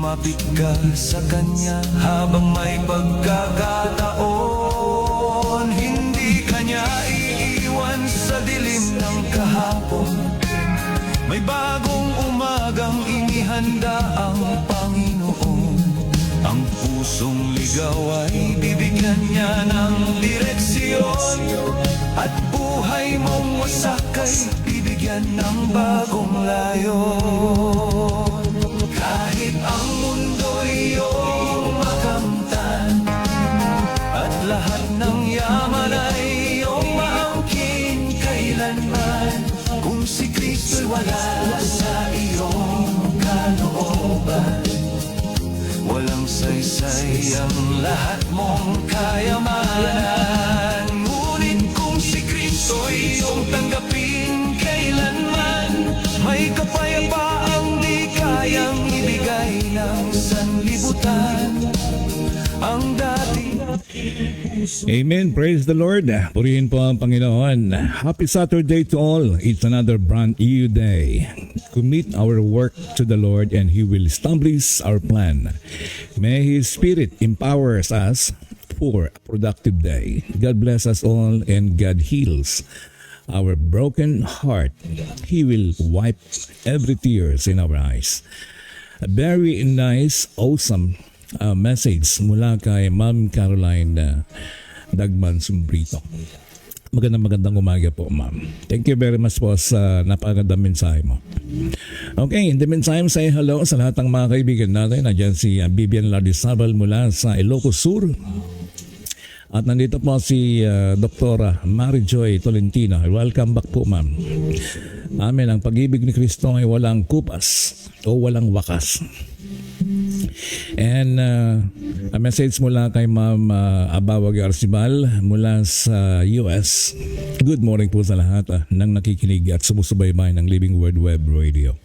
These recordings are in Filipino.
lumapit ka sa kanya habang may pagkakataon. Hindi kanya iiwan sa dilim ng kahapon. May bagong umagang inihanda ang Panginoon. Ang pusong ligaw ay bibigyan niya ng direksyon, at buhay mong wasak ay bibigyan ng bagong layon. Kahit ang mundo'y iyong makamtan, at lahat ng yaman ay iyong maangkin kailanman, kung si Kristo'y wala sa iyong kalooban, walang saysay ang lahat mong kayamanan. Ngunit kung si Kristo'y iyong tanggapin kailanman, may kapayapaang di kayang ibigay ng sanlibutan. Ang dati. Amen. Praise the Lord. Purihin po ang Panginoon. Happy Saturday to all. It's another brand new day. Commit our work to the Lord and He will establish our plan. May His Spirit empowers us for a productive day. God bless us all and God heals our broken heart. He will wipe every tears in our eyes. A very nice, awesome message mula kay Ma'am Caroline Dagman Sumbrito. Magandang umaga po, ma'am. Thank you very much po sa napakagandang mensahe mo. Okay, in the meantime, say hello sa lahat ng mga kaibigan natin. Nandiyan si Vivian Lardizabal mula sa Ilocos Sur. At nandito po si Dr. Marijoy Tolentino. Welcome back po, ma'am. Amen. Ang pag-ibig ni Kristo ay walang kupas o walang wakas. And a message mula kay Ma'am Abawag Arcibal mula sa US. Good morning po sa lahat ng nakikinig at sumusubaybay ng Living Word Web Radio,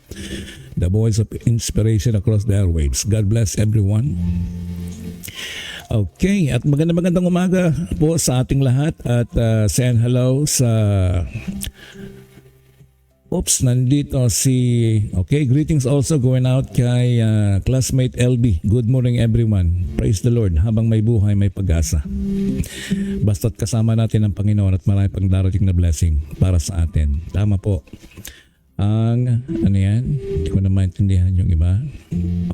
the voice of inspiration across the airwaves. God bless everyone. Okay, at magandang umaga po sa ating lahat at send hello sa nandito si... Okay, greetings also going out kay classmate LB. Good morning everyone. Praise the Lord. Habang may buhay, may pag-asa. Basta't kasama natin ang Panginoon at marami pang darating na blessing para sa atin. Tama po. Ang, ano yan? Hindi ko na maintindihan yung iba.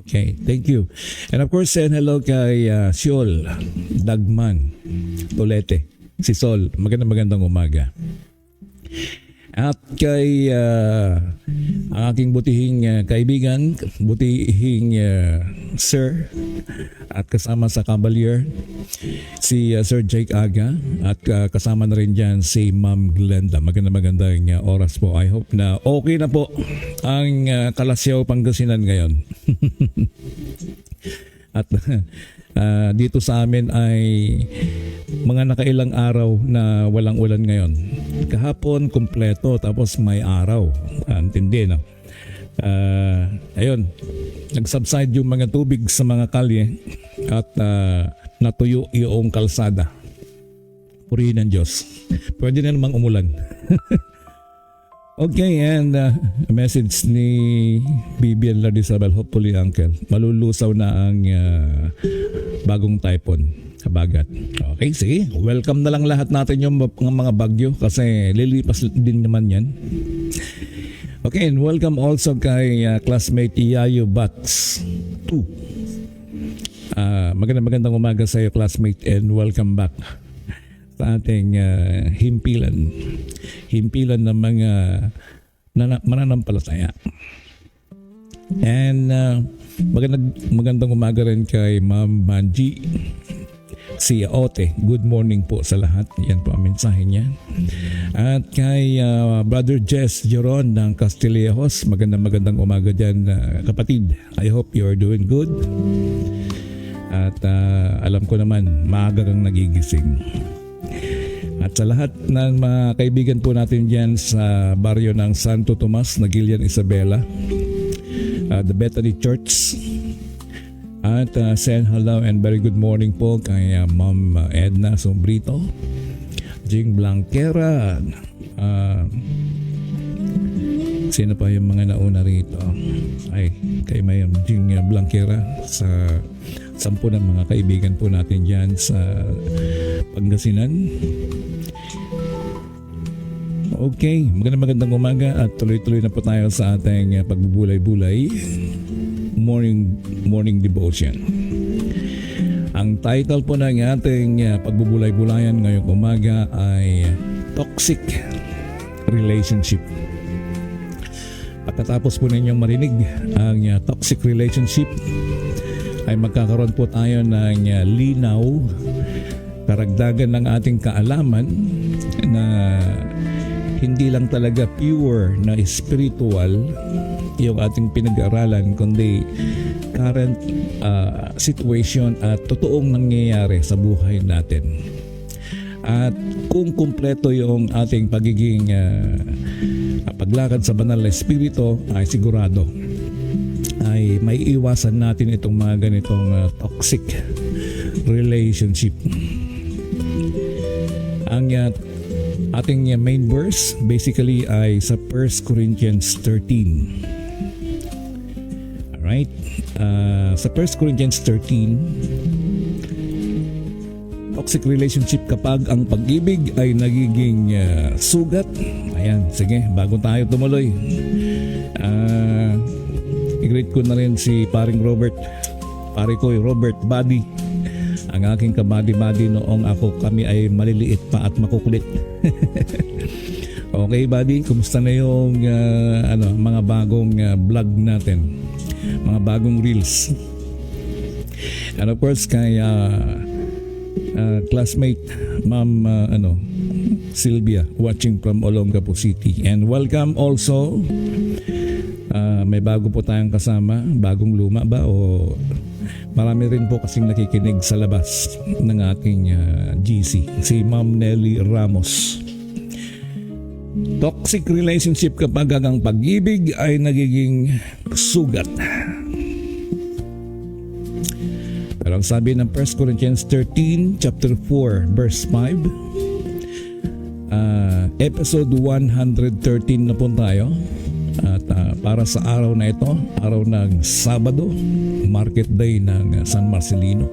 Okay, thank you. And of course, send hello kay Siol Dagman Tolete. Si Sol, magandang umaga. At kay ang aking butihing kaibigan, butihing sir, at kasama sa Cavalier, si Sir Jake Aga, at kasama na rin dyan si Ma'am Glenda. Magandang oras po. I hope na okay na po ang Kalasyaw, Pangasinan ngayon. At dito sa amin ay mga nakailang araw na walang ulan ngayon. Kahapon kumpleto, tapos may araw. Antindi, no? Ayun, nag-subside yung mga tubig sa mga kalye at natuyo yung kalsada. Purihin ng Diyos. Pwede na namang umulan. Okay, and a message ni Vivian Lardizabal, hopefully uncle, malulusaw na ang bagong typhoon sa bagat. Okay, sige, welcome na lang lahat natin yung mga bagyo kasi lilipas din naman yan. Okay, and welcome also kay classmate Iayo Bats 2. Magandang umaga sa iyo, classmate, and welcome back sa ating himpilan ng mga mananampalataya. And magandang umaga rin kay Ma'am Manji, si Ote. Good morning po sa lahat. Yan po ang mensahe niya. At kay Brother Jess Joron ng Castillejos, magandang umaga dyan, kapatid. I hope you are doing good. At alam ko naman, maaga kang nagigising. At sa lahat ng mga kaibigan po natin dyan sa baryo ng Santo Tomas, Nagilian, Isabela, the Bethany Church. At send hello and very good morning po kay Ma'am Edna Sombrito, Jing Blanquera, Sino pa yung mga nauna rito? Ay, kay Mayam Jing Blanquera sa 10 ng mga kaibigan po natin dyan sa Pangasinan. Okay, magandang umaga at tuloy-tuloy na po tayo sa ating pagbubulay-bulay morning devotion. Ang title po ng ating pagbubulay-bulayan ngayong umaga ay Toxic Relationship. Pagkatapos po ninyong marinig ang toxic relationship, ay magkakaroon po tayo ng linaw, karagdagan ng ating kaalaman na hindi lang talaga pure na spiritual yung ating pinag-aralan, kundi current situation at totoong nangyayari sa buhay natin. At kung kumpleto yung ating pagiging paglakad sa banal na espiritu, ay sigurado ay may iwasan natin itong mga ganitong toxic relationship. Ang ating main verse basically ay sa 1 Corinthians 13. Alright, sa 1 Corinthians 13, toxic relationship kapag ang pag-ibig ay nagiging sugat. Ayan, sige, bago tayo tumuloy, i-greet ko na rin si paring Robert, pare ko Robert Buddy, ang aking kabady-bady noong kami ay maliliit pa at makukulit. Okay Buddy, kumusta na yung mga bagong vlog natin, mga bagong reels? And of course kay classmate Ma'am Sylvia, watching from Olongapo City. And welcome also, may bago po tayong kasama, bagong luma ba o marami rin po kasing nakikinig sa labas ng ating GC, si Ma'am Nelly Ramos. Toxic relationship kapag ang pag-ibig ay nagiging sugat. Pero ang sabi ng 1 Corinthians 13 chapter 4 verse 5, episode 113 na po tayo. At para sa araw na ito, araw ng Sabado, market day ng San Marcelino,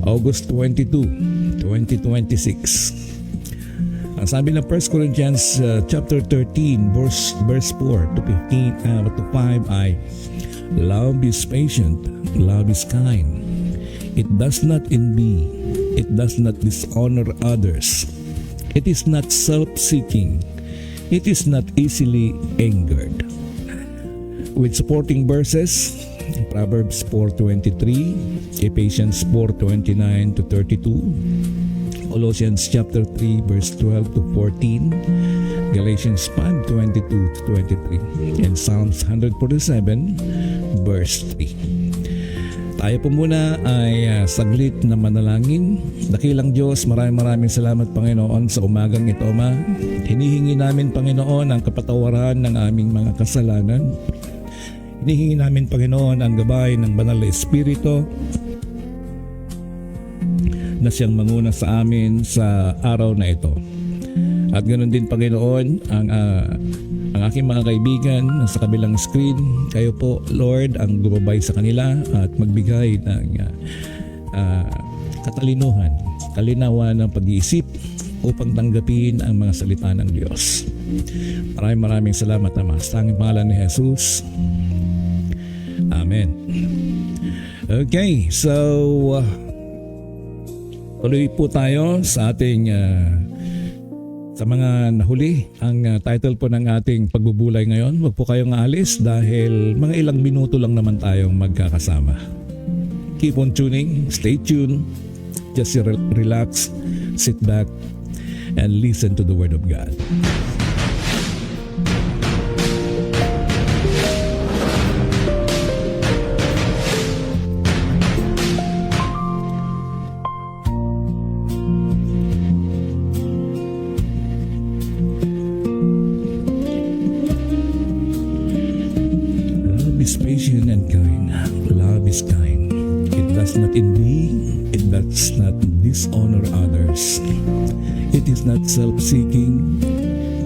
August 22, 2026. Ang sabi ng 1 Corinthians chapter 13 verse 4 to 15 to 5 ay, love is patient, love is kind. It does not envy, it does not dishonor others. It is not self-seeking. It is not easily angered. With supporting verses, Proverbs 4:23, Ephesians 4:29 to 32, Colossians chapter 3 verse 12 to 14, Galatians 5:22 to 23, and Psalms 147 verse 3. Tayo po muna ay saglit na manalangin. Dakilang Diyos, maraming salamat Panginoon sa umagang ito, Ama. Hinihingi namin Panginoon ang kapatawaran ng aming mga kasalanan. Hinihingi namin Panginoon ang gabay ng banal na Espiritu na siyang manguna sa amin sa araw na ito. At ganoon din Panginoon ang aking mga kaibigan sa kabilang screen. Kayo po Lord ang gumabay sa kanila at magbigay ng katalinuhan, kalinawan ng pag-iisip upang tanggapin ang mga salita ng Diyos. Maraming salamat Ama, sa tanging pangalan ni Jesus. Amen. Okay, so tuloy po tayo sa ating sa mga nahuli. Ang title po ng ating pagbubulay ngayon, huwag po kayong aalis dahil mga ilang minuto lang naman tayong magkakasama. Keep on tuning, stay tuned, just relax, sit back, and listen to the Word of God. Love is patient and kind. Love is kind. It does not envy. It does not dishonor others. It is not self-seeking.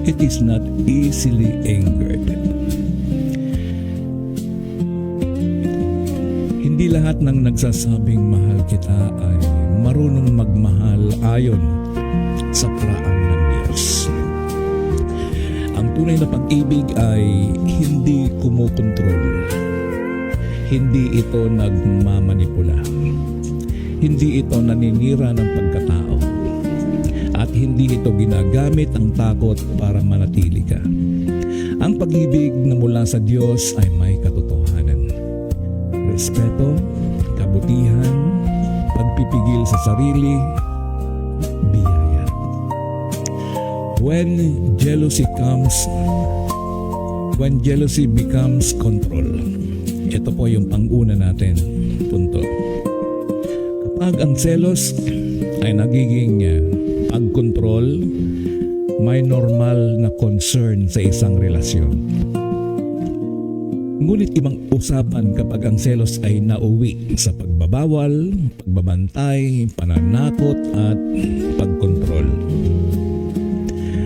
It is not easily angered. Hindi lahat ng nagsasabing mahal kita ay marunong magmahal ayon sa paraan ng Diyos. Ang tunay na pag-ibig ay hindi kumukontrol. Hindi ito nagmamanipula. Hindi ito naninira ng pagkatao. At hindi ito ginagamit ang takot para manatili ka. Ang pag-ibig na mula sa Diyos ay may katotohanan. Respeto, kabutihan, pagpipigil sa sarili, biyaya. When jealousy becomes control. Ito po yung pang-una natin. Punto. Kapag ang selos ay nagiging pag-control, may normal na concern sa isang relasyon. Ngunit ibang usapan kapag ang selos ay nauwi sa pagbabawal, pagbabantay, pananakot at pagkontrol.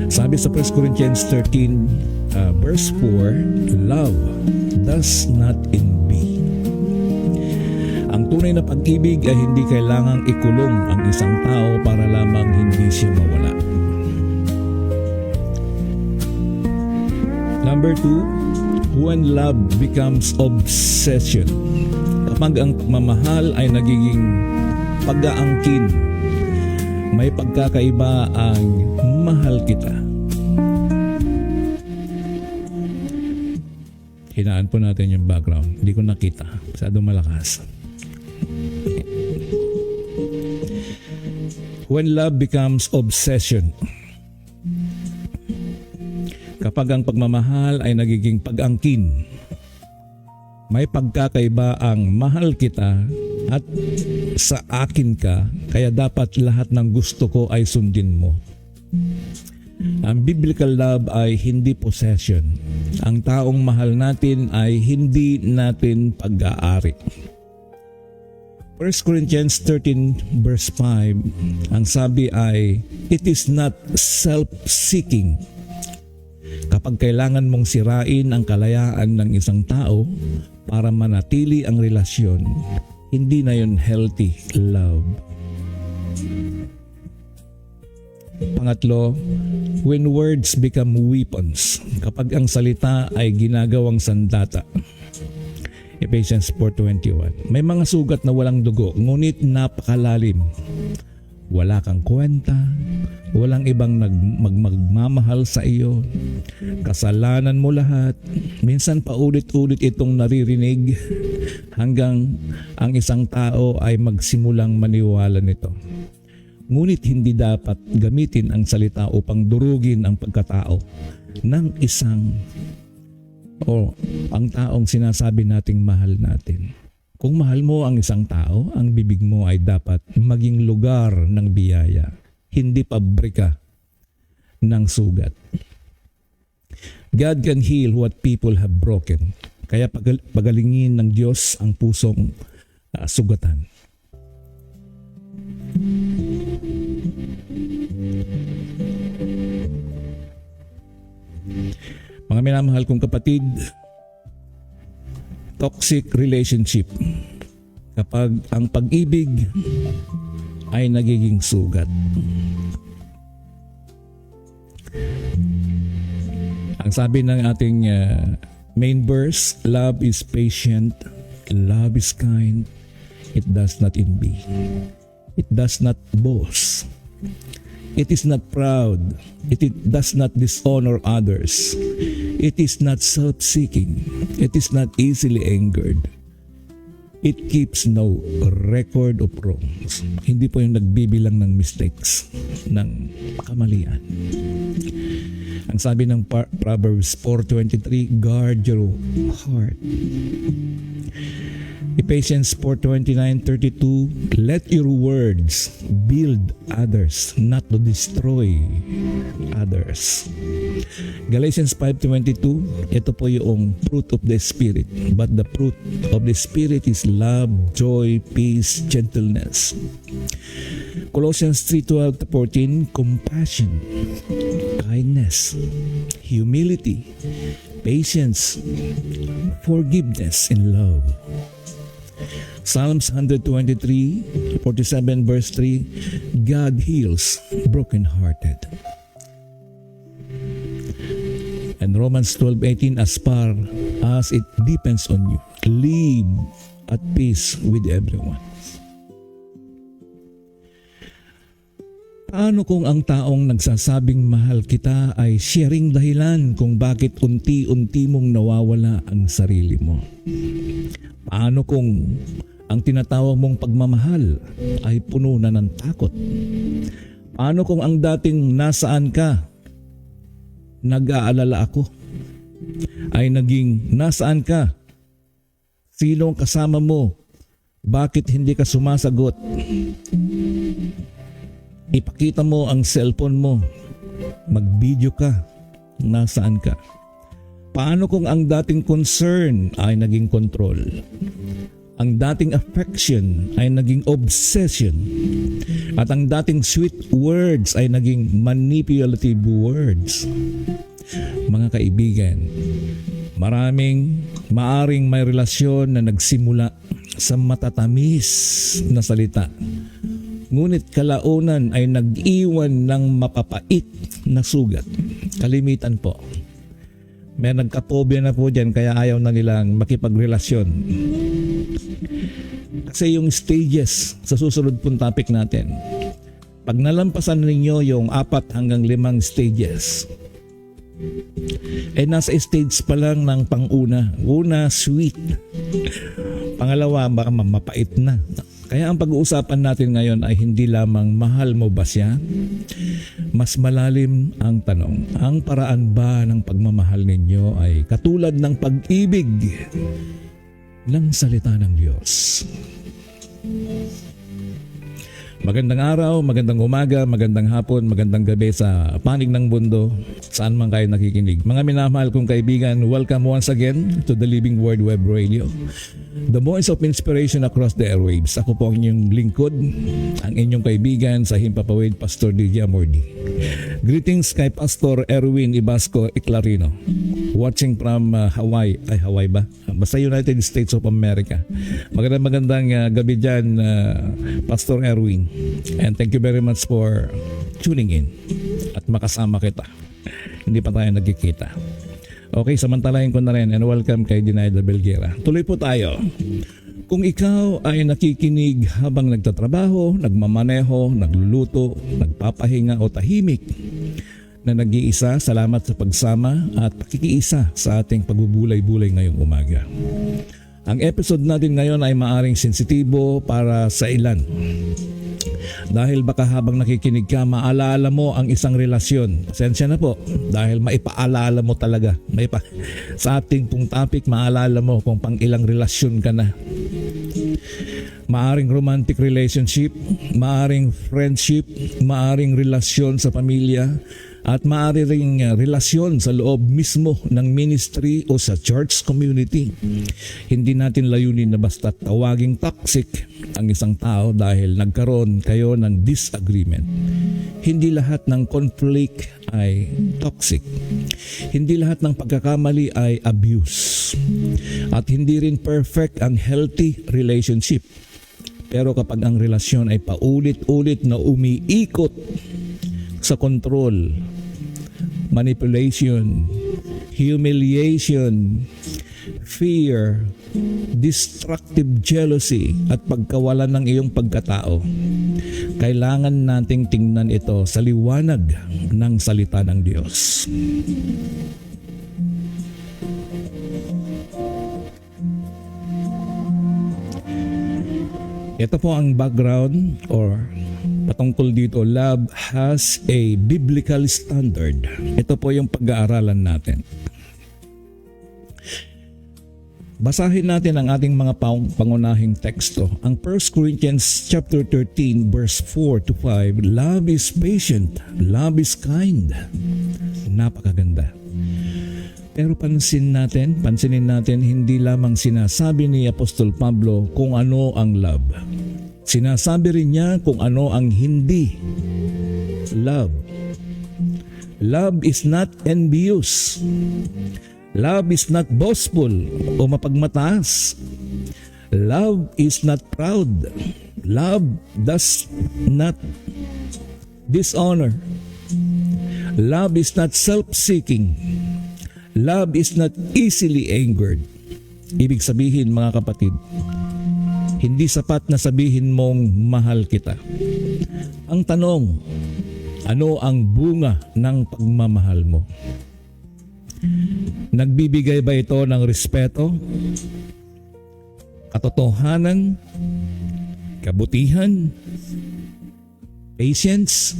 Sabi sa 1 Corinthians 13 verse 4, love does not envy. Ang tunay na pag-ibig ay hindi kailangang ikulong ang isang tao para lamang hindi siya mawala. Number 2, when love becomes obsession. Kapag ang pagmamahal ay nagiging pag-aangkin, may pagkakaiba ang mahal kita. Hinaan po natin yung background. Hindi ko nakita. Masyadong malakas. When love becomes obsession. Kapag ang pagmamahal ay nagiging pag-angkin, may pagkakaiba ang mahal kita at sa akin ka, kaya dapat lahat ng gusto ko ay sundin mo. Ang biblical love ay hindi possession. Ang taong mahal natin ay hindi natin pag-aari. 1 Corinthians 13 verse 5, ang sabi ay, it is not self-seeking. Kapag kailangan mong sirain ang kalayaan ng isang tao para manatili ang relasyon, hindi na yun healthy love. Pangatlo, when words become weapons. Kapag ang salita ay ginagawang sandata. Ephesians 4:21. May mga sugat na walang dugo, ngunit napakalalim. Wala kang kwenta, walang ibang magmamahal sa iyo. Kasalanan mo lahat. Minsan paulit-ulit itong naririnig hanggang ang isang tao ay magsimulang maniwala nito. Ngunit hindi dapat gamitin ang salita upang durugin ang pagkatao ng isang o ang taong sinasabi nating mahal natin. Kung mahal mo ang isang tao, ang bibig mo ay dapat maging lugar ng biyaya, hindi pabrika ng sugat. God can heal what people have broken. Kaya pagalingin ng Diyos ang pusong sugatan. Mga minamahal kong kapatid, toxic relationship. Kapag ang pag-ibig ay nagiging sugat. Ang sabi ng ating main verse, love is patient, love is kind, it does not envy, it does not boast, it is not proud, it does not dishonor others, it is not self-seeking, it is not easily angered, it keeps no record of wrongs. Hindi po yung nagbibilang ng mistakes, ng kamalian. Ang sabi ng Proverbs 4:23, guard your heart. Ephesians 4:29-32, let your words build others, not to destroy others. Galatians 5:22, ito po yung fruit of the Spirit. But the fruit of the Spirit is love, joy, peace, gentleness. Colossians 3:12-14, compassion, kindness, humility, patience, forgiveness, and love. Psalms 123, 47 verse 3, God heals brokenhearted. And Romans 12:18, as far as it depends on you, live at peace with everyone. Paano kung ang taong nagsasabing mahal kita ay siya ring dahilan kung bakit unti-unti mong nawawala ang sarili mo? Paano kung ang tinatawag mong pagmamahal ay puno na ng takot? Paano kung ang dating nasaan ka, nag-aalala ako, ay naging nasaan ka? Sino ang kasama mo? Bakit hindi ka sumasagot? Ipakita mo ang cellphone mo. Mag-video ka. Nasaan ka? Paano kung ang dating concern ay naging control? Ang dating affection ay naging obsession. At ang dating sweet words ay naging manipulative words. Mga kaibigan, maaring may relasyon na nagsimula sa matatamis na salita. Ngunit kalaunan ay nag-iwan ng mapapait na sugat. Kalimitan po. May nagkapobya na po dyan kaya ayaw na nilang makipagrelasyon. Kasi yung stages sa susunod pong topic natin, pag nalampasan ninyo yung 4 hanggang 5 stages, nasa stage pa lang ng pang-una. Una, sweet. Pangalawa, baka mapait na. Kaya ang pag-uusapan natin ngayon ay hindi lamang mahal mo ba siya? Mas malalim ang tanong. Ang paraan ba ng pagmamahal ninyo ay katulad ng pag-ibig ng salita ng Diyos? Magandang araw, magandang umaga, magandang hapon, magandang gabi sa panig ng mundo, saan man kayo nakikinig. Mga minamahal kong kaibigan, welcome once again to the Living Word Web Radio, the voice of inspiration across the airwaves. Ako po ang inyong lingkod, ang inyong kaibigan sa Himpapawid, Pastor DJ Amordi. Greetings kay Pastor Erwin Ibasco Iclarino, watching from Hawaii. Ay, Hawaii ba? Basta United States of America. Magandang gabi dyan, Pastor Erwin. And thank you very much for tuning in at makasama kita. Hindi pa tayo nagkikita. Okay, samantalahin ko na rin and welcome kay Dinaida Belguera. Tuloy po tayo. Kung ikaw ay nakikinig habang nagtatrabaho, nagmamaneho, nagluluto, nagpapahinga o tahimik, na nag-iisa, salamat sa pagsama at pakikiisa sa ating pagbubulay-bulay ngayong umaga. Ang episode natin ngayon ay maaring sensitibo para sa ilan. Dahil baka habang nakikinig ka, maalala mo ang isang relasyon. Pasensya na po, dahil maipaalala mo talaga. Sa ating pong topic, maalala mo kung pang ilang relasyon ka na. Maaring romantic relationship, maaring friendship, maaring relasyon sa pamilya, at maaari ring relasyon sa loob mismo ng ministry o sa church community. Hindi natin layunin na basta tawaging toxic ang isang tao dahil nagkaroon kayo ng disagreement. Hindi lahat ng conflict ay toxic. Hindi lahat ng pagkakamali ay abuse. At hindi rin perfect ang healthy relationship. Pero kapag ang relasyon ay paulit-ulit na umiikot sa control, manipulation, humiliation, fear, destructive jealousy at pagkawalan ng iyong pagkatao, kailangan nating tingnan ito sa liwanag ng salita ng Diyos. Ito po ang background or patungkol dito. Love has a biblical standard. Ito po yung pag-aaralan natin. Basahin natin ang ating mga pangunahing teksto. Ang 1 Corinthians chapter 13 verse 4 to 5. Love is patient. Love is kind. Napakaganda. Pero pansinin natin, hindi lamang sinasabi ni Apostol Pablo kung ano ang love. Sinasabi rin niya kung ano ang hindi love. Love is not envious. Love is not boastful o mapagmataas. Love is not proud. Love does not dishonor. Love is not self-seeking. Love is not easily angered. Ibig sabihin, mga kapatid, hindi sapat na sabihin mong mahal kita. Ang tanong, ano ang bunga ng pagmamahal mo? Nagbibigay ba ito ng respeto, katotohanan, kabutihan, patience,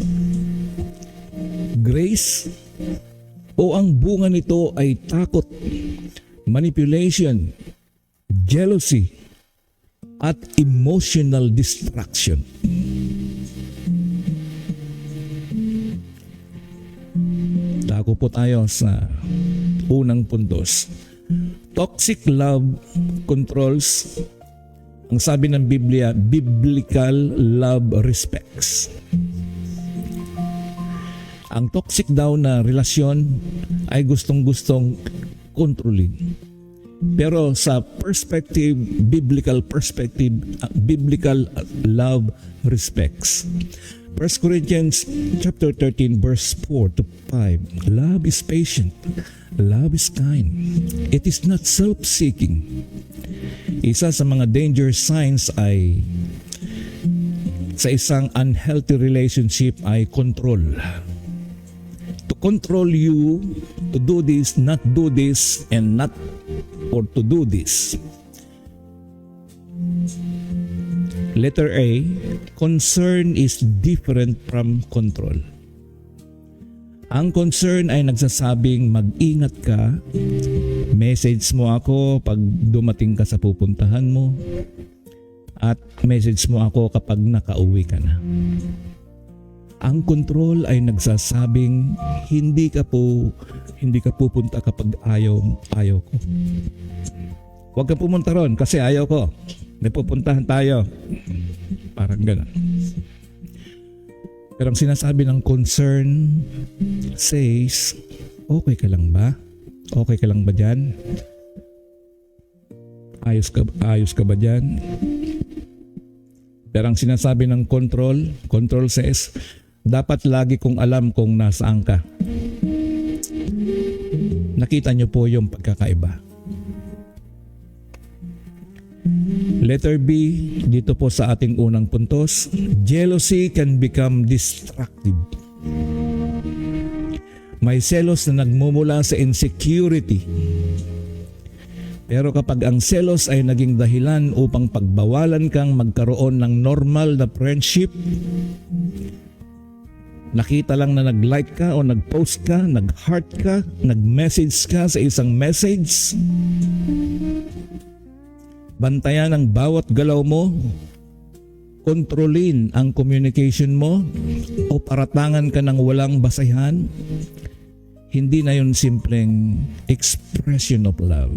grace, o ang bunga nito ay takot, manipulation, jealousy, at emotional distraction? Dako po tayo sa unang puntos. Toxic love controls, ang sabi ng Biblia, biblical love respects. Ang toxic daw na relasyon ay gustong-gustong kontrolin. Pero sa perspective, biblical love respects. 1 Corinthians chapter 13 verse 4 to 5. Love is patient. Love is kind. It is not self-seeking. Isa sa mga danger signs ay sa isang unhealthy relationship ay control. To control you, to do this, not do this, and not or to do this. Letter A, concern is different from control. Ang concern ay nagsasabing mag-ingat ka, message mo ako pag dumating ka sa pupuntahan mo, at message mo ako kapag nakauwi ka na. Ang control ay nagsasabing hindi ka pupunta kapag ayaw ko. Huwag ka pumunta ron kasi ayaw ko. May pupuntahan tayo. Parang gano'n. Pero ang sinasabi ng concern says, okay ka lang ba? Okay ka lang ba dyan? Ayos ka ba dyan? Pero ang sinasabi ng control says, dapat lagi kong alam kung nasaan ka. Nakita niyo po yung pagkakaiba. Letter B, dito po sa ating unang puntos, jealousy can become destructive. May selos na nagmumula sa insecurity. Pero kapag ang selos ay naging dahilan upang pagbawalan kang magkaroon ng normal na friendship, nakita lang na nag-like ka o nag-post ka, nag-heart ka, nag-message ka sa isang message, bantayan ang bawat galaw mo, kontrolin ang communication mo, o paratangan ka ng walang basehan, hindi na yun simpleng expression of love.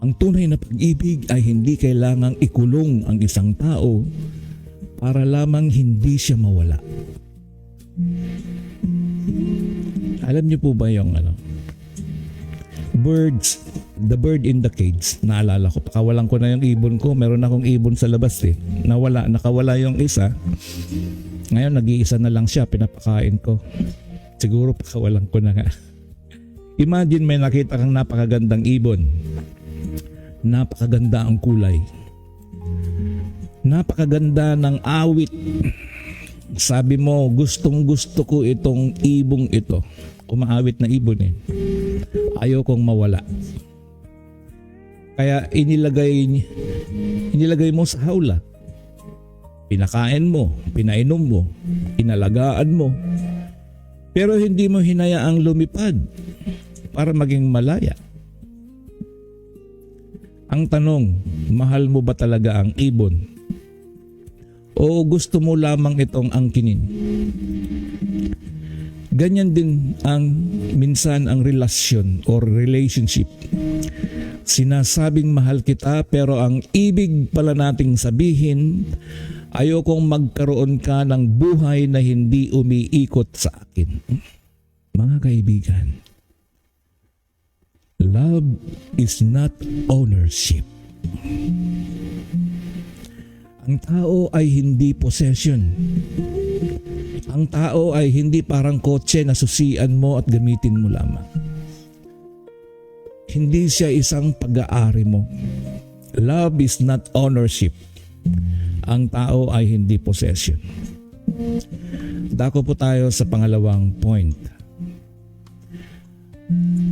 Ang tunay na pag-ibig ay hindi kailangang ikulong ang isang tao para lamang hindi siya mawala. Alam niyo po ba yung the bird in the cage? Naalala ko, pakawalan ko na yung ibon ko. Meron akong ibon sa labas nakawala yung isa. Ngayon nag-iisa na lang siya, pinapakain ko. Siguro pakawalan ko na nga. Imagine may nakita kang napakagandang ibon. Napakaganda ang kulay. Napakaganda ng awit. Sabi mo, gustong gusto ko itong ibong ito. Umaawit na ibon Ayaw kong mawala. Kaya inilagay mo sa hawla. Pinakain mo, pinainom mo, inalagaan mo. Pero hindi mo hinayaang lumipad para maging malaya. Ang tanong, mahal mo ba talaga ang ibon? O gusto mo lamang itong angkinin? Ganyan din minsan ang relasyon or relationship. Sinasabing mahal kita pero ang ibig pala nating sabihin, ayokong magkaroon ka ng buhay na hindi umiikot sa akin. Mga kaibigan, Love is not ownership. Ang tao ay hindi possession. Ang tao ay hindi parang kotse na susian mo at gamitin mo lamang. Hindi siya isang pag-aari mo. Love is not ownership. Ang tao ay hindi possession. Dako po tayo sa pangalawang point.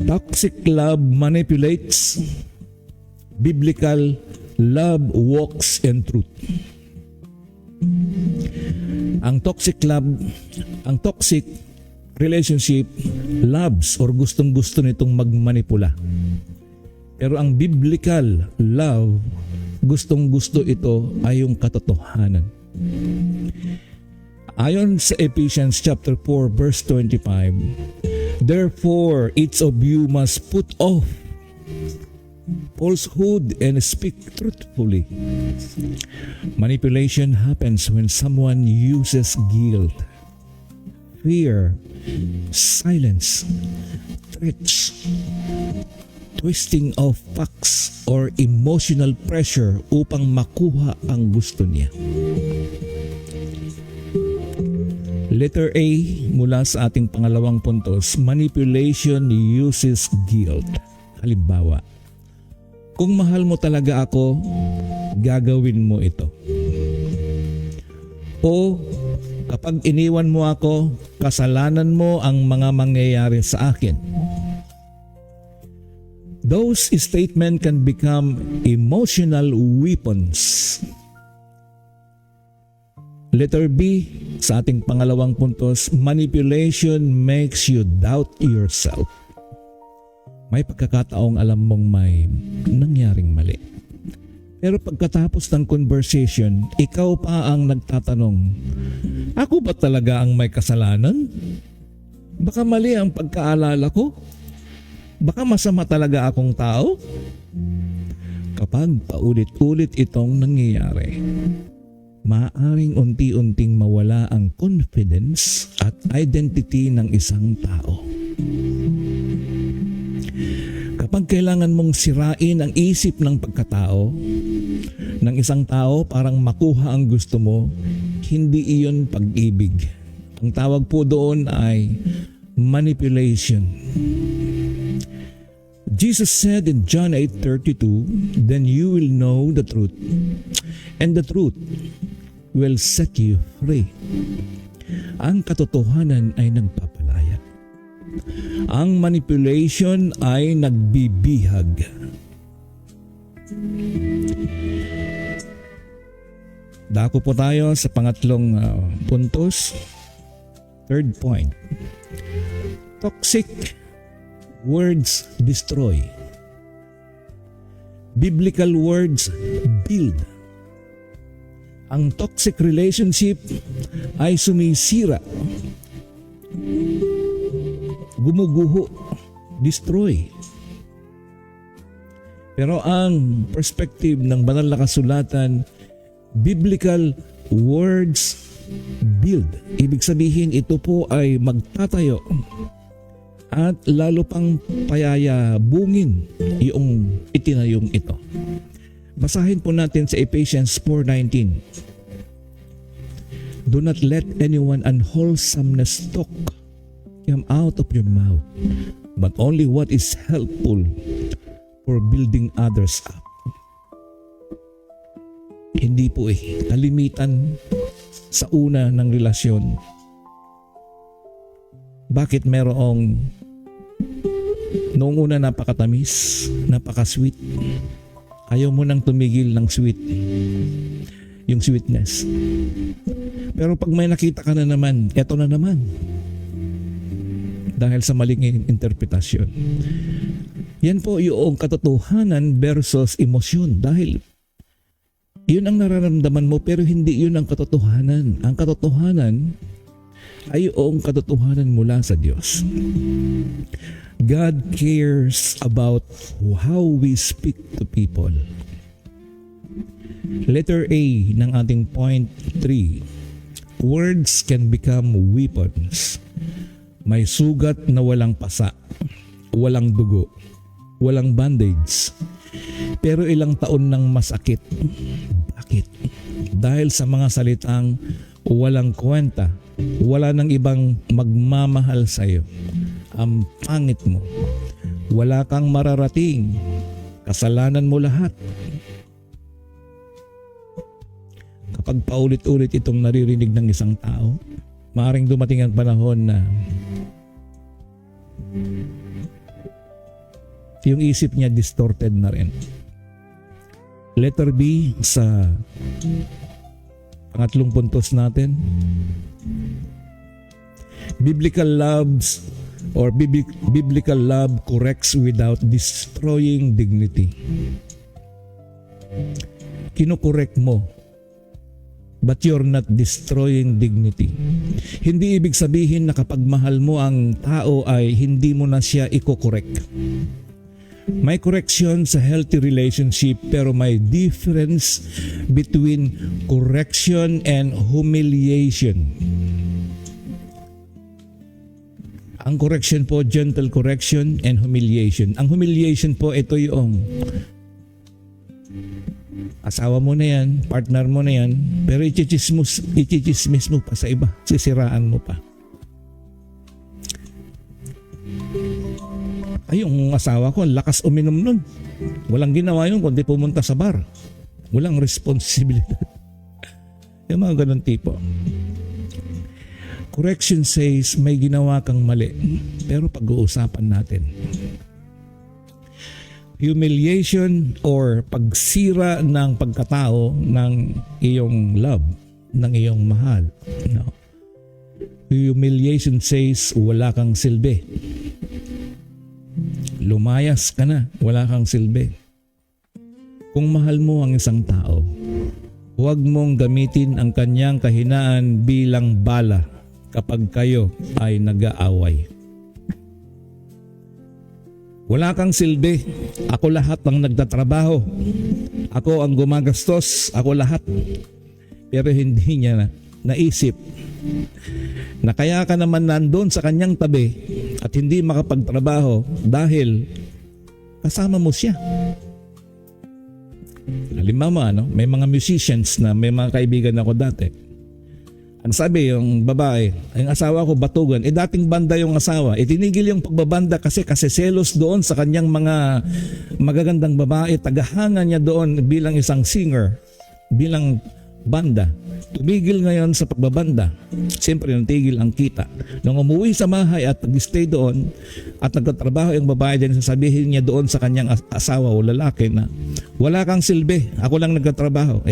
Toxic love manipulates. Biblical love walks in truth. Ang toxic relationship loves or gustong-gusto nitong magmanipula. Pero ang biblical love, gustong-gusto ito ay yung katotohanan. Ayon sa Ephesians chapter 4 verse 25, therefore each of you must put off falsehood and speak truthfully. Manipulation happens when someone uses guilt, fear, silence, threats, twisting of facts, or emotional pressure upang makuha ang gusto niya. Letter A mula sa ating pangalawang puntos, manipulation uses guilt. Halimbawa, kung mahal mo talaga ako, gagawin mo ito. O kapag iniwan mo ako, kasalanan mo ang mga mangyayari sa akin. Those statements can become emotional weapons. Letter B sa ating pangalawang puntos, manipulation makes you doubt yourself. May pagkakataong alam mong may nangyaring mali. Pero pagkatapos ng conversation, ikaw pa ang nagtatanong, ako ba talaga ang may kasalanan? Baka mali ang pagkaalala ko? Baka masama talaga akong tao? Kapag paulit-ulit itong nangyayari, maaaring unti-unting mawala ang confidence at identity ng isang tao. Kapag kailangan mong sirain ang isip ng pagkatao ng isang tao parang makuha ang gusto mo, hindi iyon pag-ibig. Ang tawag po doon ay manipulation. Jesus said in John 8:32, then you will know the truth, and the truth will set you free. Ang katotohanan ay nagpapalaya. Ang manipulation ay nagbibihag. Dako po tayo sa pangatlong puntos. Third point. Toxic words destroy. Biblical words build. Ang toxic relationship ay sumisira, gumuguho, destroy. Pero ang perspective ng banal na kasulatan, biblical words build. Ibig sabihin ito po ay magtatayo at lalo pang payayabungin yung itinayong ito. Basahin po natin sa Ephesians 4:19. Do not let anyone unwholesomeness talk come out of your mouth, but only what is helpful for building others up. Hindi po kalimitan sa una ng relasyon. Bakit merong noong una napakatamis, napaka-sweet, ayaw mo nang tumigil ng sweet, yung sweetness. Pero pag may nakita ka na naman, eto na naman. Dahil sa maling interpretasyon. Yan po yung katotohanan versus emosyon. Dahil yun ang nararamdaman mo pero hindi yun ang katotohanan. Ang katotohanan ay yung katotohanan mula sa Diyos. God cares about how we speak to people. Letter A ng ating point 3. Words can become weapons. May sugat na walang pasa, walang dugo. walang bandage. Pero ilang taon nang masakit. Bakit? Dahil sa mga salitang walang kwenta, wala nang ibang magmamahal sa iyo. Ang pangit mo. Wala kang mararating. Kasalanan mo lahat. Kapag paulit-ulit itong naririnig ng isang tao, maaaring dumating ang panahon na yung isip niya distorted na rin. Letter B sa pangatlong puntos natin. Biblical love corrects without destroying dignity. Kinukorek mo, but you're not destroying dignity. Hindi ibig sabihin na kapag mahal mo ang tao ay hindi mo na siya ikokorek. May correction sa healthy relationship, pero may difference between correction and humiliation. Ang correction po, gentle correction and humiliation. Ang humiliation po, ito yung asawa mo na yan, partner mo na yan, pero ichichismis mo pa sa iba, sisiraan mo pa. Ay, yung asawa ko, lakas uminom nun. Walang ginawa yun kundi pumunta sa bar. Walang responsibilidad. Yung mga ganun tipo. Correction says may ginawa kang mali, pero pag-uusapan natin. Humiliation or pagsira ng pagkatao ng iyong love, ng iyong mahal. No. Humiliation says wala kang silbi. Lumayas ka na, wala kang silbi. Kung mahal mo ang isang tao, huwag mong gamitin ang kanyang kahinaan bilang bala kapag kayo ay nag-aaway. Wala kang silbi, ako lahat ang nagtatrabaho. Ako ang gumagastos, ako lahat. Pero hindi niya naisip na kaya ka naman nandun sa kanyang tabi at hindi makapagtrabaho dahil kasama mo siya. Halimbawa, may mga musicians na may mga kaibigan ako dati. Ang sabi yung babae, ang asawa ko batugan, dating banda yung asawa, tinigil yung pagbabanda kasi selos doon sa kanyang mga magagandang babae, tagahanga niya doon bilang isang singer, bilang banda. Tumigil ngayon sa pagbabanda. Siyempre, natigil ang kita. Nung umuwi sa bahay at nag-stay doon at nagtatrabaho yung babae din, sasabihin niya doon sa kanyang asawa o lalaki na wala kang silbi, ako lang nagtatrabaho.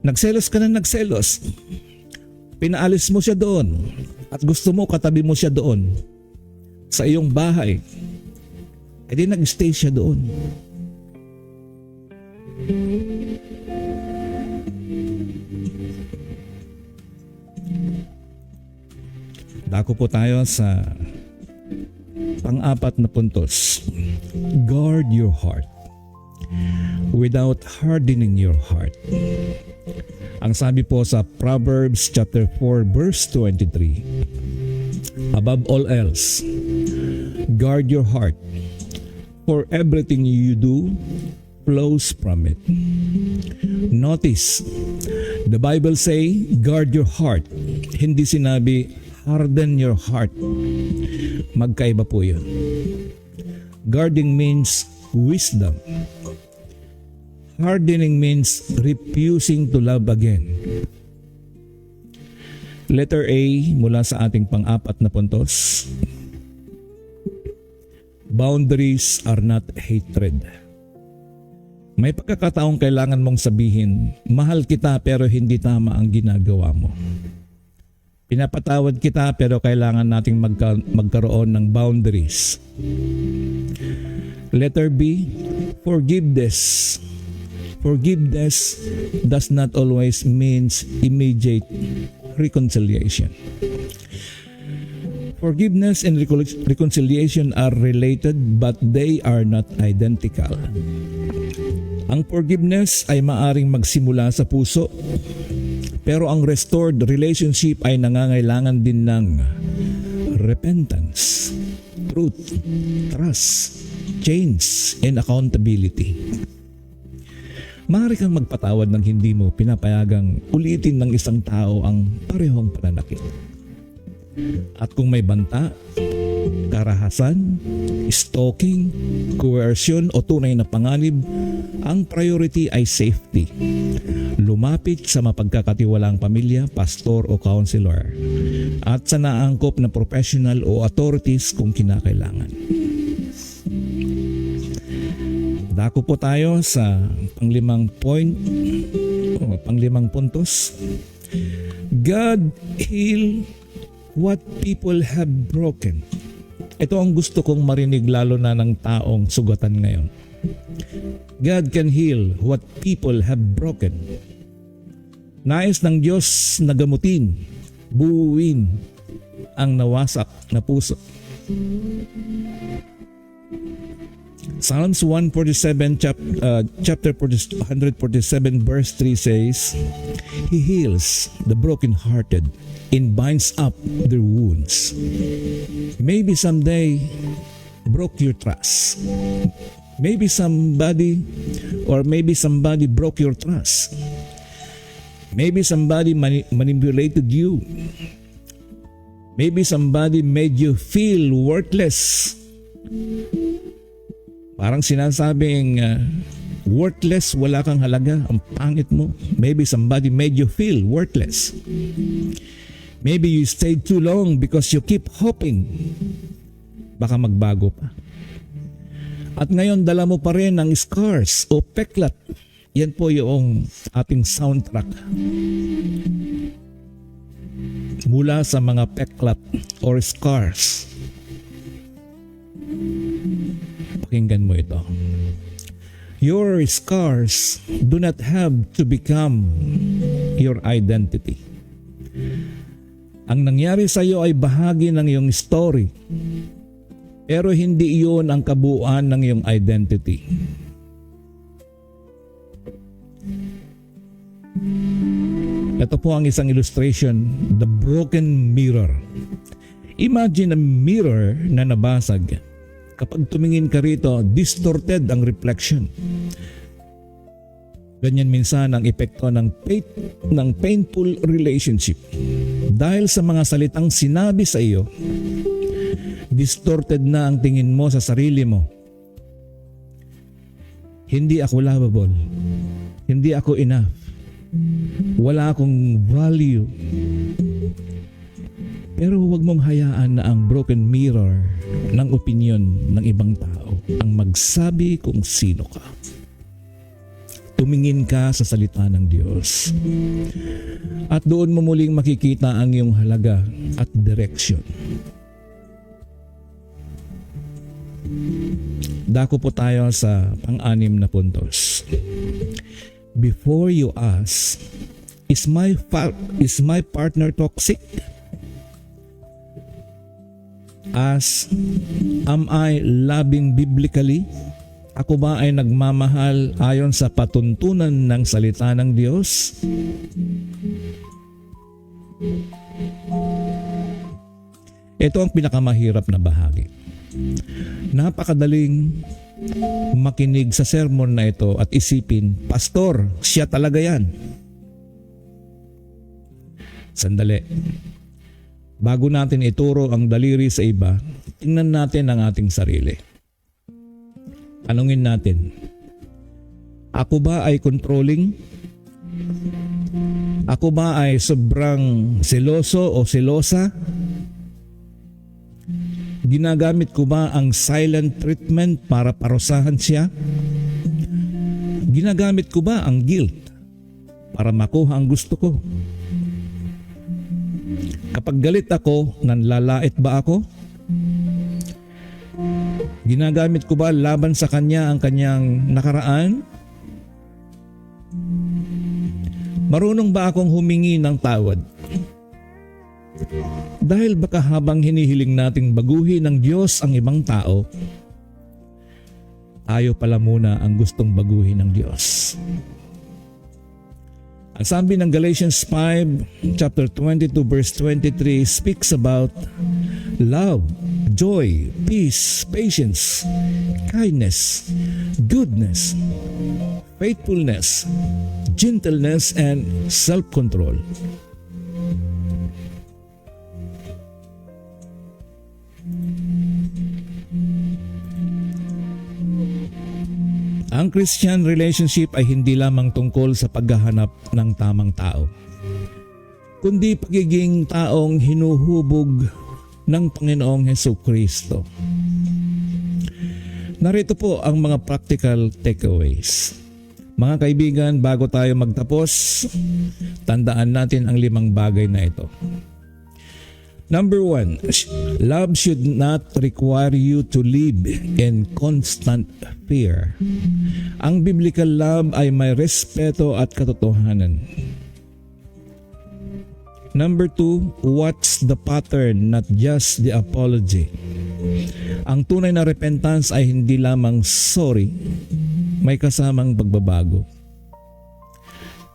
Nagselos ka na nagselos. Pinaalis mo siya doon at gusto mo katabi mo siya doon sa iyong bahay. Di nag-stay siya doon. Dako po tayo sa pang-apat na puntos. Guard your heart without hardening your heart. Ang sabi po sa Proverbs chapter 4 verse 23. Above all else, guard your heart, for everything you do flows from it. Notice, the Bible say, guard your heart. Hindi sinabi, harden your heart. Magkaiba po yun. Guarding means wisdom. Hardening means refusing to love again. Letter A mula sa ating pang-apat na puntos. Boundaries are not hatred. May pagkakataong kailangan mong sabihin, mahal kita pero hindi tama ang ginagawa mo. Pinapatawad kita pero kailangan nating magkaroon ng boundaries. Letter B, forgiveness. Forgiveness does not always means immediate reconciliation. Forgiveness and reconciliation are related but they are not identical. Ang forgiveness ay maaring magsimula sa puso, pero ang restored relationship ay nangangailangan din ng repentance, truth, trust, change, and accountability. Maaari kang magpatawad ng hindi mo pinapayagang ulitin ng isang tao ang parehong pananakit. At kung may banta, karahasan, stalking, coercion o tunay na panganib, ang priority ay safety. Lumapit sa mapagkakatiwalaang pamilya, pastor o counselor at sa naangkop na professional o authorities kung kinakailangan. Dako po tayo sa panglimang puntos. God heal what people have broken. Ito ang gusto kong marinig lalo na ng taong sugatan ngayon. God can heal what people have broken. Nais ng Diyos na gamutin, buuin ang nawasak na puso. Psalms 147 chapter 147 verse 3 says, He heals the brokenhearted and binds up their wounds. Maybe someday broke your trust. Maybe somebody broke your trust. Maybe somebody manipulated you. Maybe somebody made you feel worthless. Parang sinasabing worthless, wala kang halaga, ang pangit mo. Maybe somebody made you feel worthless. Maybe you stayed too long because you keep hoping baka magbago pa. At ngayon dala mo pa rin ang scars o peklat. Yan po yung ating soundtrack. Mula sa mga peklat or scars. Pakinggan mo ito. Your scars do not have to become your identity. Ang nangyari sa iyo ay bahagi ng iyong story, pero hindi iyon ang kabuuan ng iyong identity. Ito po ang isang illustration, the broken mirror. Imagine a mirror na nabasag. Kapag tumingin ka rito, distorted ang reflection. Ganyan minsan ang epekto ng painful relationship. Dahil sa mga salitang sinabi sa iyo, distorted na ang tingin mo sa sarili mo. Hindi ako lovable. Hindi ako enough. Wala akong value. Pero huwag mong hayaan na ang broken mirror ng opinyon ng ibang tao ang magsabi kung sino ka. Tumingin ka sa salita ng Diyos. At doon mo muling makikita ang iyong halaga at direksyon. Dako po tayo sa pang-anim na puntos. Before you ask, is my partner toxic? Am I loving biblically? Ako ba ay nagmamahal ayon sa patuntunan ng salita ng Diyos? Ito ang pinakamahirap na bahagi. Napakadaling makinig sa sermon na ito at isipin, Pastor, siya talaga yan. Sandali. Bago natin ituro ang daliri sa iba, tingnan natin ang ating sarili. Tanungin natin, ako ba ay controlling? Ako ba ay sobrang seloso o selosa? Ginagamit ko ba ang silent treatment para parusahan siya? Ginagamit ko ba ang guilt para makuha ang gusto ko? Kapag galit ako, nanlalait ba ako? Ginagamit ko ba laban sa kanya ang kanyang nakaraan? Marunong ba akong humingi ng tawad? Dahil baka habang hinihiling nating baguhin ng Diyos ang ibang tao, tayo pala muna ang gustong baguhin ng Diyos. Ang sabi ng Galatians 5, chapter 22, verse 23 speaks about love, joy, peace, patience, kindness, goodness, faithfulness, gentleness, and self-control. Ang Christian relationship ay hindi lamang tungkol sa paghahanap ng tamang tao, kundi pagiging taong hinuhubog ng Panginoong Hesukristo. Narito po ang mga practical takeaways. Mga kaibigan, bago tayo magtapos, tandaan natin ang 5 bagay na ito. Number 1, love should not require you to live in constant fear. Ang biblical love ay may respeto at katotohanan. Number 2, watch the pattern, not just the apology. Ang tunay na repentance ay hindi lamang sorry, may kasamang pagbabago.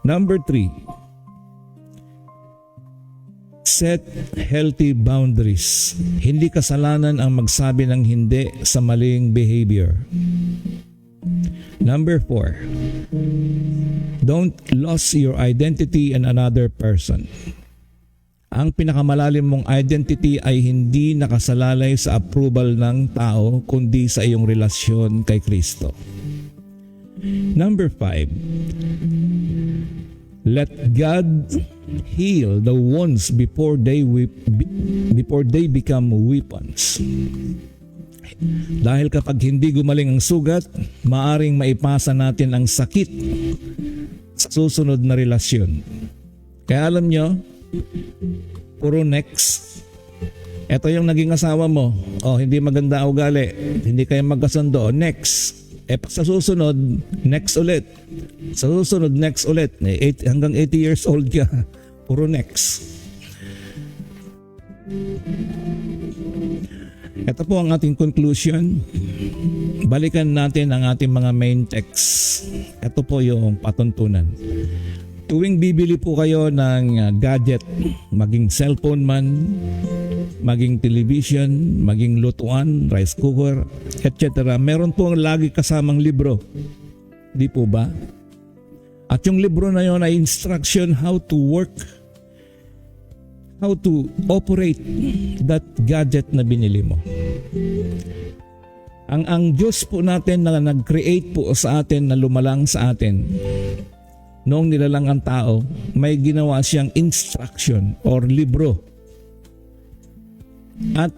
Number 3, set healthy boundaries. Hindi kasalanan ang magsabi ng hindi sa maling behavior. Number 4, don't lose your identity in another person. Ang pinakamalalim mong identity ay hindi nakasalalay sa approval ng tao, kundi sa iyong relasyon kay Kristo. Number 5, let God heal the wounds before they become weapons. Dahil kapag hindi gumaling ang sugat, maaring maipasa natin ang sakit sa susunod na relasyon. Kaya alam nyo, puro next. Ito yung naging asawa mo. Hindi maganda ugali. Hindi kayo magkasundo. Next. Pag sa susunod, next ulit. Sa susunod, next ulit. Hanggang 80 years old ka. Puro next. Ito po ang ating conclusion. Balikan natin ang ating mga main text. Ito po yung patuntunan. Tuwing bibili po kayo ng gadget, maging cellphone man, maging television, maging lutuan, rice cooker, etc. Meron po lagi kasamang libro. Di po ba? At yung libro na yon ay instruction how to work, how to operate that gadget na binili mo. Ang Diyos po natin na nag-create po sa atin, na lumalang sa atin, noong nilalang ang tao, may ginawa siyang instruction or libro. At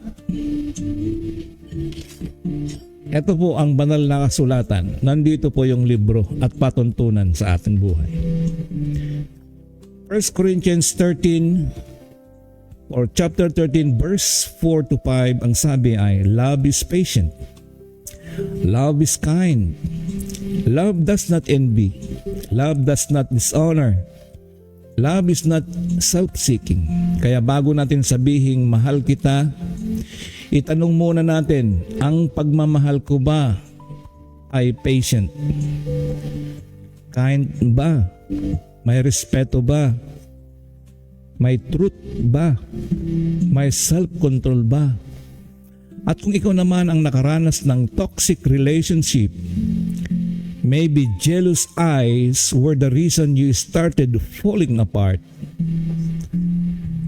ito po ang banal na kasulatan. Nandito po yung libro at patuntunan sa ating buhay. 1 Corinthians 13 or chapter 13 verse 4 to 5, ang sabi ay, love is patient. Love is kind. Love does not envy. Love does not dishonor. Love is not self-seeking. Kaya bago natin sabihing mahal kita, itanong muna natin, ang pagmamahal ko ba ay patient? Kind ba? May respeto ba? May truth ba? May self-control ba? At kung ikaw naman ang nakaranas ng toxic relationship, maybe jealous eyes were the reason you started falling apart.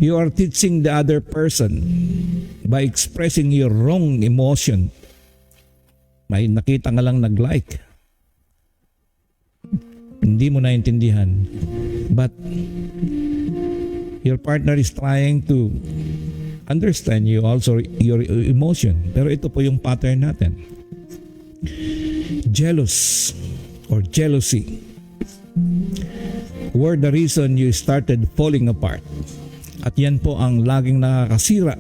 You are teaching the other person by expressing your wrong emotion. May nakita nga lang nag-like. Hindi mo naintindihan. But your partner is trying to understand you also, your emotion. Pero ito po yung pattern natin. Jealous or jealousy were the reason you started falling apart. At yan po ang laging nakakasira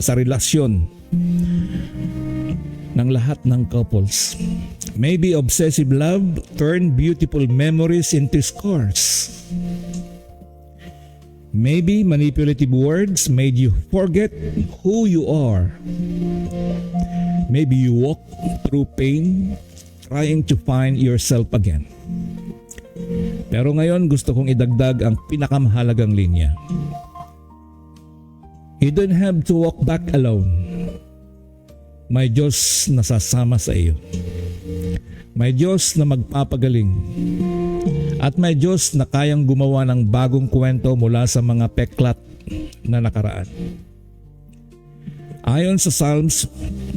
sa relasyon ng lahat ng couples. Maybe obsessive love turned beautiful memories into scars. Maybe manipulative words made you forget who you are. Maybe you walk through pain trying to find yourself again. Pero ngayon gusto kong idagdag ang pinakamahalagang linya. You don't have to walk back alone. May Diyos na sasama sa iyo. May Diyos na magpapagaling. At may Diyos na kayang gumawa ng bagong kwento mula sa mga peklat na nakaraan. Ayon sa Psalms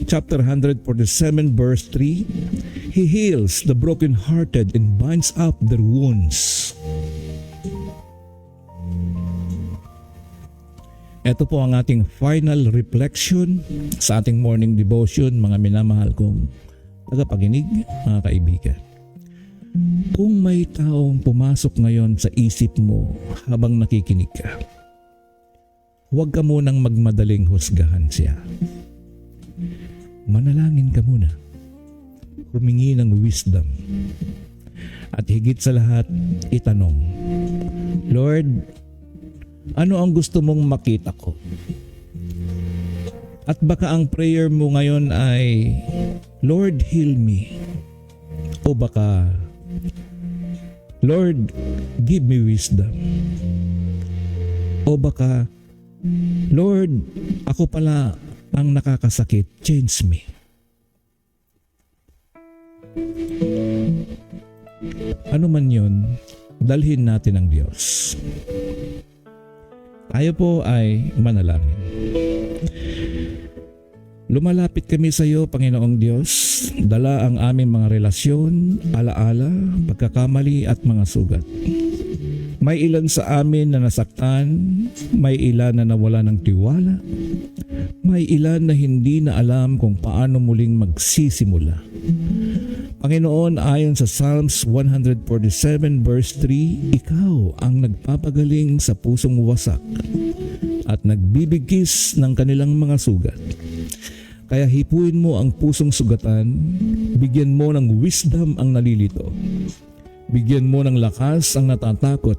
chapter 147 verse 3, He heals the brokenhearted and binds up their wounds. Ito po ang ating final reflection sa ating morning devotion, mga minamahal kong tagapakinig, mga kaibigan. Kung may taong pumasok ngayon sa isip mo habang nakikinig ka, huwag ka munang magmadaling husgahan siya. Manalangin ka muna. Humingi ng wisdom. At higit sa lahat, itanong, Lord, ano ang gusto mong makita ko? At baka ang prayer mo ngayon ay, Lord, heal me. O baka, Lord, give me wisdom. O baka, Lord, ako pala ang nakakasakit, change me. Ano man yun, dalhin natin ang Diyos. Tayo po ay manalangin. Lumalapit kami sa iyo, Panginoong Diyos. Dala ang aming mga relasyon, alaala, pagkakamali at mga sugat. May ilan sa amin na nasaktan, may ilan na nawala ng tiwala, may ilan na hindi na alam kung paano muling magsisimula. Panginoon, ayon sa Psalms 147 verse 3, Ikaw ang nagpapagaling sa pusong wasak at nagbibigkis ng kanilang mga sugat. Kaya hipuin mo ang pusong sugatan, bigyan mo ng wisdom ang nalilito, bigyan mo ng lakas ang natatakot,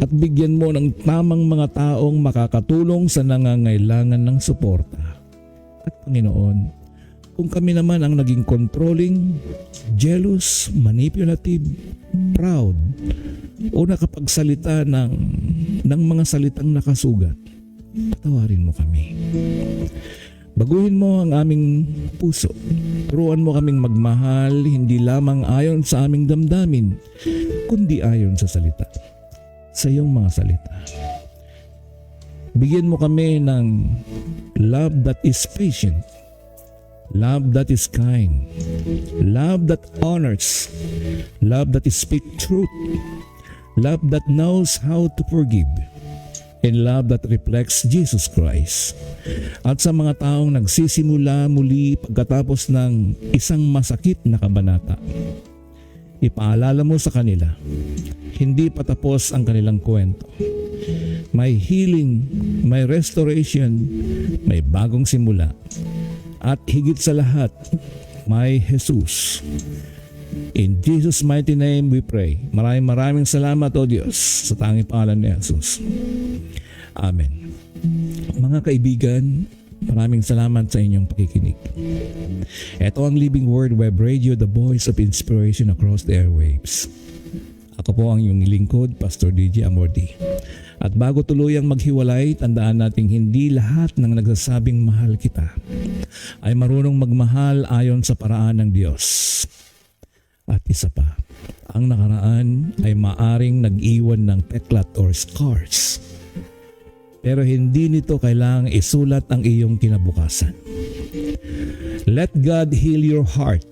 at bigyan mo ng tamang mga taong makakatulong sa nangangailangan ng suporta. At Panginoon, kung kami naman ang naging controlling, jealous, manipulative, proud, o nakapagsalita ng mga salitang nakasugat, patawarin mo kami. Baguhin mo ang aming puso. Turuan mo kaming magmahal, hindi lamang ayon sa aming damdamin, kundi ayon sa salita. Sa iyong mga salita. Bigyan mo kami ng love that is patient, love that is kind, love that honors, love that speaks truth, love that knows how to forgive, and love that reflects Jesus Christ. At sa mga taong nagsisimula muli pagkatapos ng isang masakit na kabanata, ipaalala mo sa kanila, hindi patapos ang kanilang kwento. May healing, may restoration, may bagong simula. At higit sa lahat, may Jesus. In Jesus' mighty name we pray. Maraming salamat, O Diyos, sa tanging pangalan ni Jesus. Amen. Mga kaibigan, maraming salamat sa inyong pakikinig. Ito ang Living Word Web Radio, the voice of inspiration across the airwaves. Ako po ang iyong lingkod, Pastor DJ Amordi. At bago tuluyang maghiwalay, tandaan nating hindi lahat ng nagsasabing mahal kita ay marunong magmahal ayon sa paraan ng Diyos. At isa pa, ang nakaraan ay maaring nag-iwan ng peklat or scars. Pero hindi nito kailangang isulat ang iyong kinabukasan. Let God heal your heart.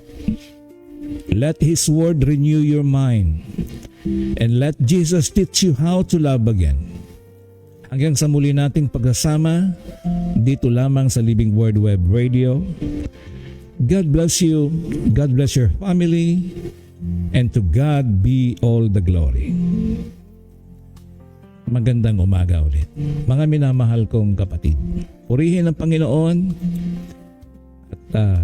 Let His Word renew your mind. And let Jesus teach you how to love again. Hanggang sa muli nating pagsasama dito lamang sa Living Word Web Radio. God bless you. God bless your family. And to God be all the glory. Magandang umaga ulit. Mga minamahal kong kapatid, purihin ang Panginoon at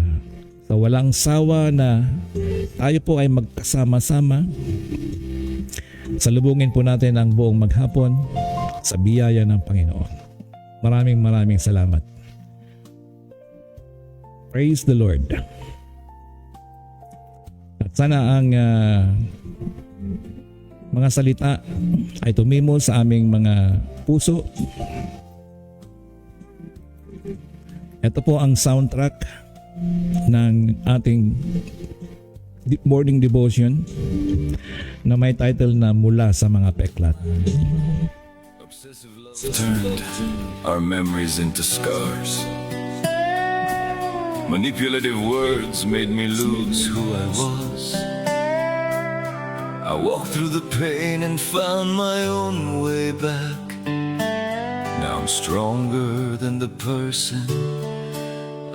sa walang sawa na tayo po ay magkasama-sama. Salubungin po natin ang buong maghapon sa biyaya ng Panginoon. Maraming salamat. Praise the Lord. At sana ang mga salita ay tumimo sa aming mga puso. Ito po ang soundtrack ng ating morning devotion na may title na Mula sa Mga Peklat. Obsessive love turned our memories into scars. Manipulative words made me lose who I was. I walked through the pain and found my own way back. Now I'm stronger than the person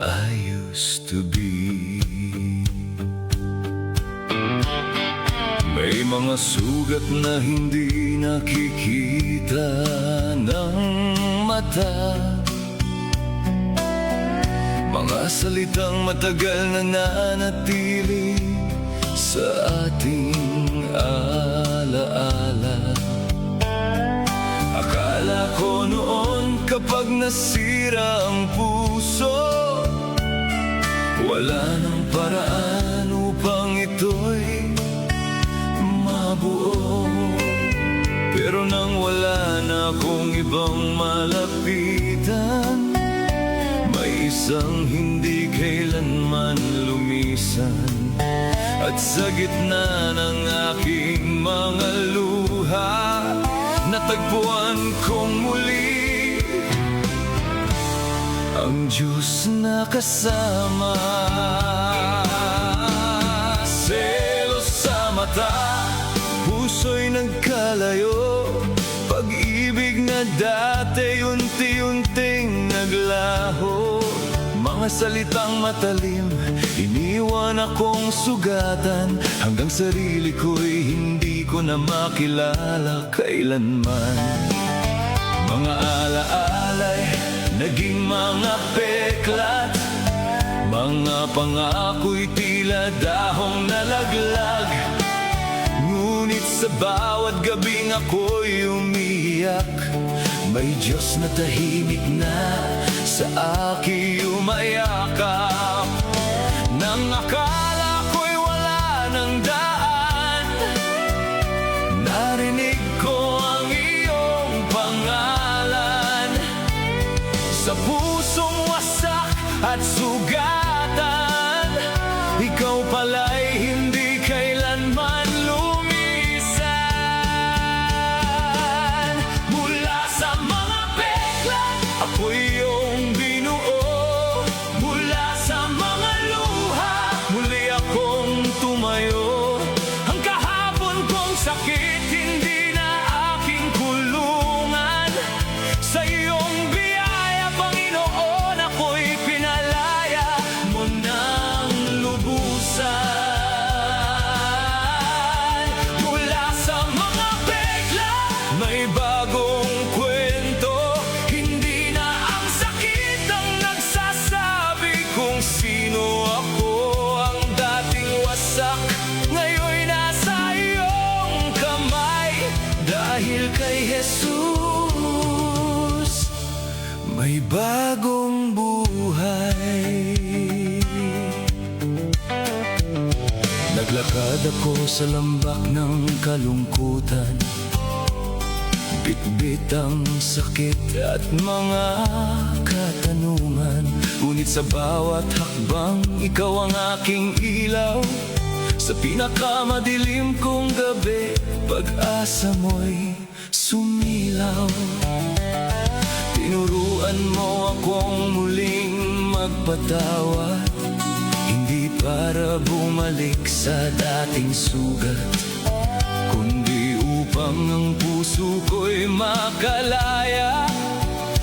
I used to be. May mga sugat na hindi nakikita ng mata, mga salitang matagal na nanatili sa ating alaala. Akala ko noon kapag nasira ang puso, wala nang paraan upang ito'y mabuo. Pero nang wala na akong ibang malapitan, may isang hindi kailanman lumisan. At sa gitna ng aking mga luha, natagpuan kong muli ang Diyos na kasama. Selos sa mata, puso'y nagkalayo, pag-ibig na dati unti-unting naglaho. Mga salitang matalim, iniwan akong sugatan, hanggang sarili ko'y hindi ko na makilala kailanman. Mga alaala'y naging mga peklat, mga pangako'y tila dahong nalaglag. Ngunit sa bawat gabing ako'y umiiyak, may Diyos na tahimik na sa aking umayakap. Nang akala ko'y wala ng daan, narinig ko ang iyong pangalan. Sa pusong wasak at sugatan, ikaw pala'y hindi kailanman lumisan. Mula sa mga peklat, ako'y iyong binuo. Mula sa mga luha, muli akong tumayo. Ang kahapon kong sakit, hindi na aking kulungan. Sa iyong biyaya, Panginoon, ako'y pinalaya mo ng lubusan. Mula sa mga peklat, may bagong kwento. Hindi na ang sakit ang nagsasabi kung sino ako. Ang dating wasak, ngayon'y nasa iyong kamay. Dahil kay Jesus, may bagong buhay. Naglakad ako sa lambak ng kalungkutan, bitbit ang sakit at mga katanungan. Ngunit sa bawat hakbang, ikaw ang aking ilaw. Sa pinakamadilim kong gabi, pag-asa mo'y sumilaw. Tinuruan mo akong muling magpatawad, hindi para bumalik sa dating sugat, kundi upang ang puso ko'y makalaya.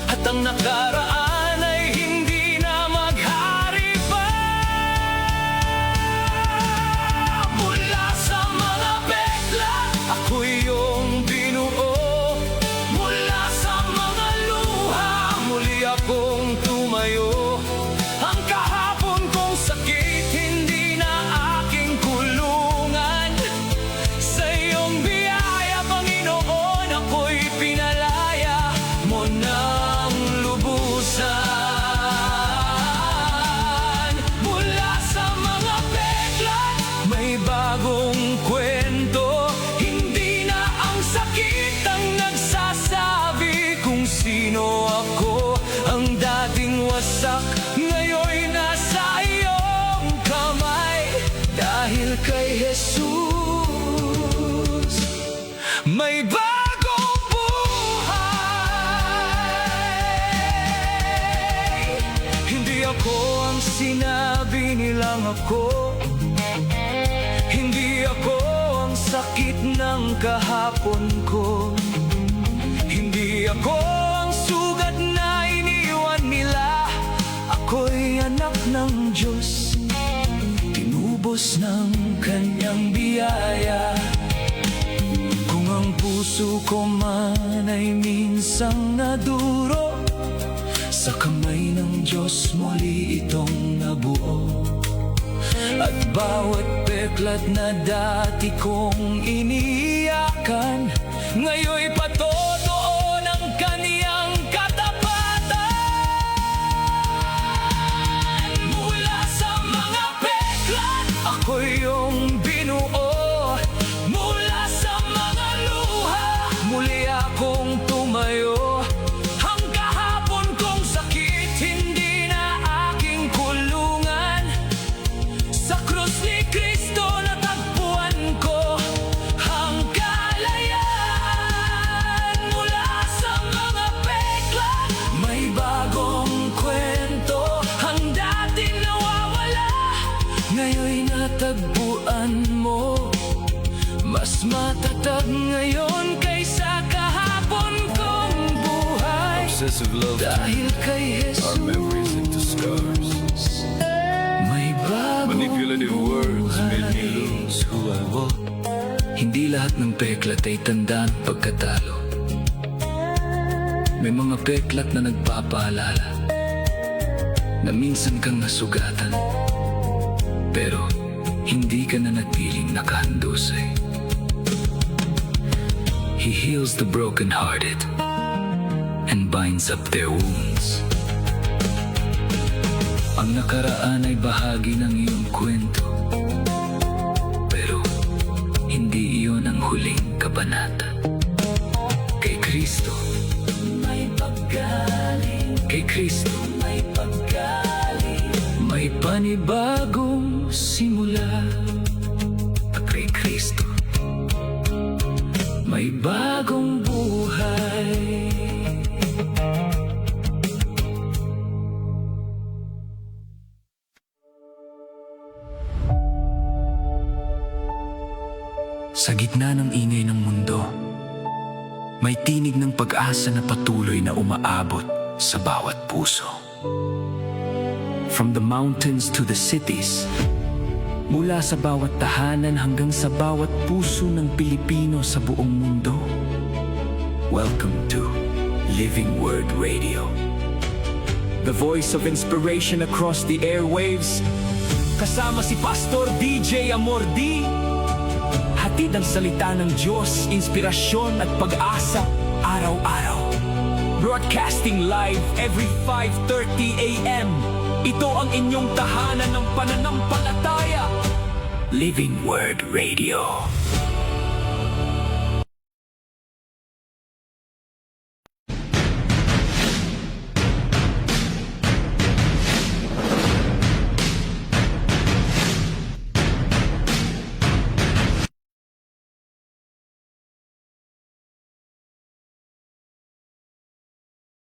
At ang nakaraan ay hindi na maghari pa. Mula sa mga peklat, ako'y iyong binuo. Mula sa mga luha, muli akong tumayo. Ang kahapon kong sakit, hindi na aking kulungan. Sa iyong biyaya, Panginoon, ako'y pinalaya mo ng lubusan. Dahil kay Jesus may bagong buhay. Hindi ako ang sinabi nilang ako, hindi ako ang sakit ng kahapon ko, hindi ako ang sugat na iniwan nila. Ako'y anak ng Diyos, tinubos ng kanyang biyaya. Kung ang puso ko man ay minsang naduro, sa kamay ng Diyos muli itong nabuo. At bawat peklat na dati kong iniiyakan, ngayon'y patotoo ng kaniyang katapatan. Mula sa mga peklat, ako'y iyong binuo. Mula sa mga luha, muli akong tumayo. Ang kahapon kong sakit, hindi na aking kulungan. Sa krus ni Kristo natagpuan ko ang kalayaan. Mula sa mga peklat, may bagong kwento. Ang dati nawawala, ngayon'y natagpuan mo. Mas matatag ngayon kaysa kahapon kong buhay. Obsessive love, Dahil kay Jesus our memories into scars. may bagong Manipulative words made me lose who I was. Hindi lahat ng peklat ay tandaan pagkatalo. May mga peklat na nagpapaalala na minsan kang nasugatan, pero hindi ka na nagpiling nakahandusay. He heals the brokenhearted and binds up their wounds. Ang nakaraan ay bahagi ng iyong kwento, pero hindi iyon ang huling kabanata. Kay Kristo may paggaling. Kay Kristo may paggaling. May panibagong simula. At kay Kristo may bagong buhay. Sa gitna ng ingay ng mundo, may tinig ng pag-asa na patuloy na umaabot sa bawat puso. From the mountains to the cities, mula sa bawat tahanan hanggang sa bawat puso ng Pilipino sa buong mundo. Welcome to Living Word Radio, the voice of inspiration across the airwaves. Kasama si Pastor DJ Amordi. Hatid ang salita ng Diyos, inspirasyon at pag-asa araw-araw. Broadcasting live every 5:30 a.m. Ito ang inyong tahanan ng pananampalataya. Living Word Radio.